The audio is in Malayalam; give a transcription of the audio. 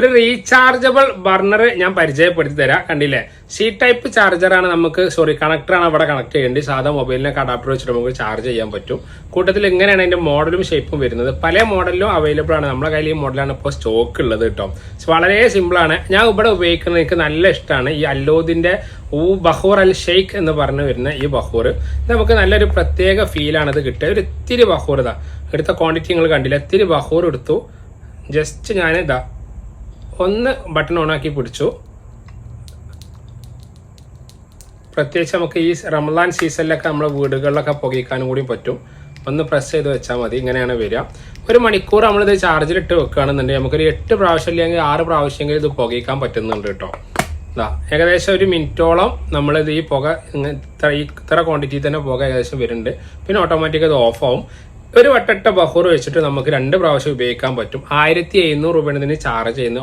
ഒരു റീചാർജബിൾ ബർണർ ഞാൻ പരിചയപ്പെടുത്തി തരാം. കണ്ടില്ലേ, സി ടൈപ്പ് ചാർജറാണ് നമുക്ക്, കണക്ടറാണ് അവിടെ കണക്ട് ചെയ്യേണ്ടത്. സാധാ മൊബൈലിനൊക്കെ അഡാപ്റ്റർ വെച്ചിട്ട് നമുക്ക് ചാർജ് ചെയ്യാൻ പറ്റും. കൂട്ടത്തിൽ എങ്ങനെയാണ് അതിന്റെ മോഡലും ഷേപ്പും വരുന്നത്, പല മോഡലിലും അവൈലബിൾ ആണ്. നമ്മുടെ കയ്യിൽ ഈ മോഡലാണ് ഇപ്പോൾ സ്റ്റോക്ക് ഉള്ളത് കേട്ടോ. വളരെ സിമ്പിൾ ആണ്. ഞാൻ ഇവിടെ ഉപയോഗിക്കുന്നത് എനിക്ക് നല്ല ഇഷ്ടമാണ്. ഈ അല്ലോദിന്റെ ബഹൂർ അൽ ഷെയ്ഖ് എന്ന് പറഞ്ഞു വരുന്ന ഈ ബഹൂർ നമുക്ക് നല്ലൊരു പ്രത്യേക ഫീലാണ് ഇത് കിട്ടുക. ഒരു ഇത്തിരി ബഹൂർ ഇതാ എടുത്ത ക്വാണ്ടിറ്റി നിങ്ങൾ കണ്ടില്ല, ഇത്തിരി ബഹൂർ എടുത്തു. ജസ്റ്റ് ഞാൻ ഇതാ ഒന്ന് ബട്ടൺ ഓണാക്കി പിടിച്ചു. പ്രത്യേകിച്ച് നമുക്ക് ഈ റമദാൻ സീസണിലൊക്കെ നമ്മുടെ വീടുകളിലൊക്കെ പുകയ്ക്കാനും കൂടി പറ്റും. ഒന്ന് പ്രസ് ചെയ്ത് വെച്ചാൽ മതി. ഇങ്ങനെയാണ് വരിക. 1 മണിക്കൂർ നമ്മളിത് ചാർജിലിട്ട് വെക്കുകയാണെന്നുണ്ടെങ്കിൽ നമുക്കൊരു 8 പ്രാവശ്യം അല്ലെങ്കിൽ 6 പ്രാവശ്യമെങ്കിലും ഇത് പുകയ്ക്കാൻ പറ്റുന്നുണ്ട് കേട്ടോ. ഏകദേശം 1 മിനിറ്റോളം നമ്മളിത് ഈ പുക ഇത്ര ക്വാണ്ടിറ്റി തന്നെ പുക ഏകദേശം വരുന്നുണ്ട്. പിന്നെ ഓട്ടോമാറ്റിക് അത് ഓഫ് ആവും. ഒരു വട്ടട്ട ബഹൂർ വെച്ചിട്ട് നമുക്ക് 2 പ്രാവശ്യം ഉപയോഗിക്കാൻ പറ്റും. 1700 രൂപയാണ് ഇതിന് ചാർജ് ചെയ്യുന്നത്.